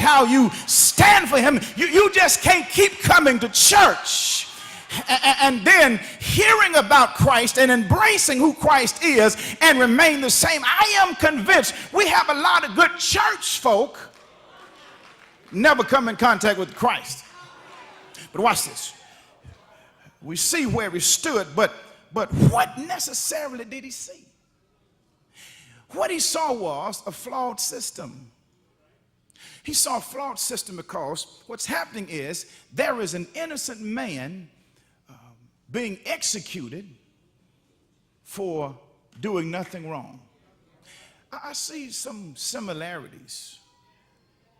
how you stand for him. You just can't keep coming to church and then hearing about Christ and embracing who Christ is and remain the same. I am convinced we have a lot of good church folk never come in contact with Christ. But watch this. We see where he stood, but what necessarily did he see? What he saw was a flawed system. He saw a flawed system because what's happening is there is an innocent man being executed for doing nothing wrong. I see some similarities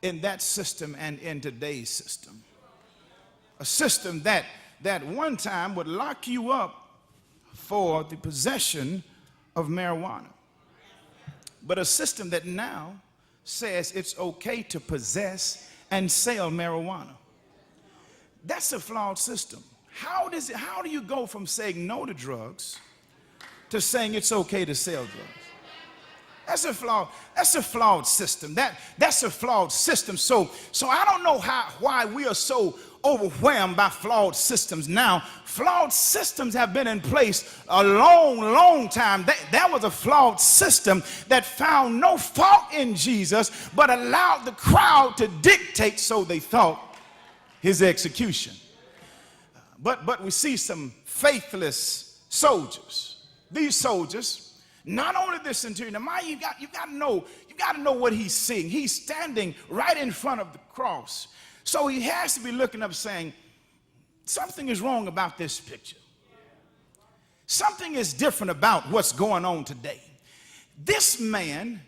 in that system and in today's system. A system that one time would lock you up for the possession of marijuana, but a system that now says it's okay to possess and sell marijuana. That's a flawed system. How do you go from saying no to drugs to saying it's okay to sell drugs? That's a flawed system. That's a flawed system. So I don't know why we are so overwhelmed by flawed systems now. Flawed systems have been in place a long time. There was a flawed system that found no fault in Jesus, but allowed the crowd to dictate, so they thought, his execution. But we see some faithless soldiers. These soldiers, not only this centurion, now mind you got to know what he's seeing. He's standing right in front of the cross. So he has to be looking up saying, something is wrong about this picture. Something is different about what's going on today. This man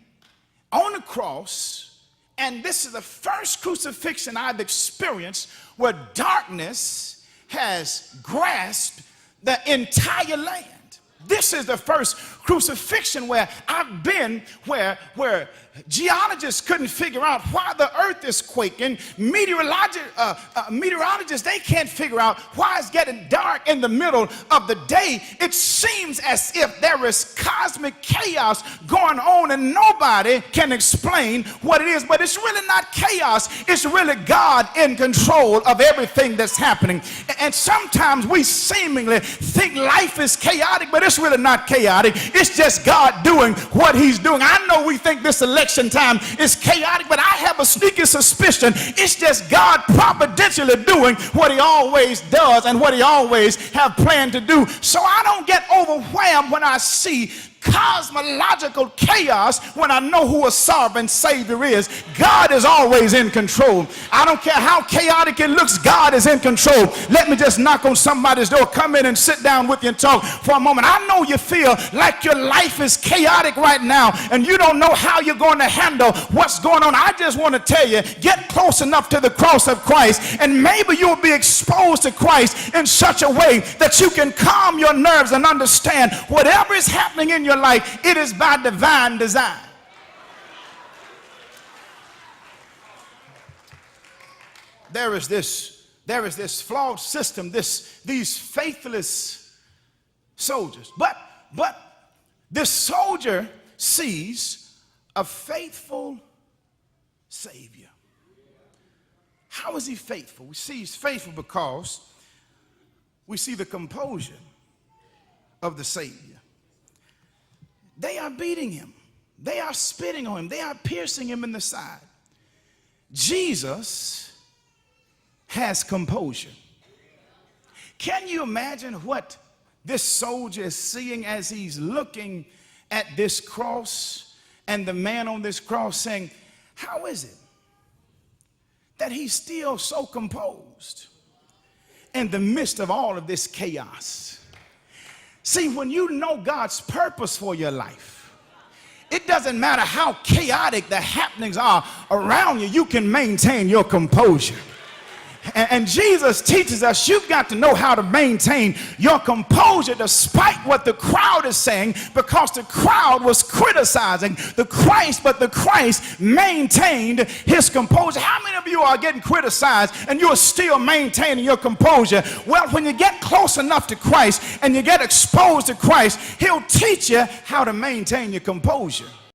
on the cross, and this is the first crucifixion I've experienced where darkness has grasped the entire land. This is the first crucifixion where I've been, where geologists couldn't figure out why the earth is quaking. Meteorologists, they can't figure out why it's getting dark in the middle of the day. It seems as if there is cosmic chaos going on and nobody can explain what it is. But it's really not chaos. It's really God in control of everything that's happening. And sometimes we seemingly think life is chaotic, but it's really not chaotic. It's just God doing what he's doing. I know we think this election time is chaotic, but I have a sneaky suspicion it's just God providentially doing what he always does and what he always have planned to do. So I don't get overwhelmed when I see cosmological chaos when I know who a sovereign Savior is. God is always in control. I don't care how chaotic it looks, God is in control. Let me just knock on somebody's door. Come in and sit down with you and talk for a moment. I know you feel like your life is chaotic right now and you don't know how you're going to handle what's going on. I just want to tell you, get close enough to the cross of Christ and maybe you'll be exposed to Christ in such a way that you can calm your nerves and understand whatever is happening in your life, it is by divine design. There is this flawed system, these faithless soldiers. But this soldier sees a faithful Savior. How is he faithful? We see he's faithful because we see the composure of the Savior. They are beating him. They are spitting on him. They are piercing him in the side. Jesus has composure. Can you imagine what this soldier is seeing as he's looking at this cross and the man on this cross saying, how is it that he's still so composed in the midst of all of this chaos? See, when you know God's purpose for your life, it doesn't matter how chaotic the happenings are around you, you can maintain your composure. And Jesus teaches us you've got to know how to maintain your composure despite what the crowd is saying, because the crowd was criticizing the Christ, but the Christ maintained his composure. How many of you are getting criticized and you're still maintaining your composure? Well, when you get close enough to Christ and you get exposed to Christ, he'll teach you how to maintain your composure.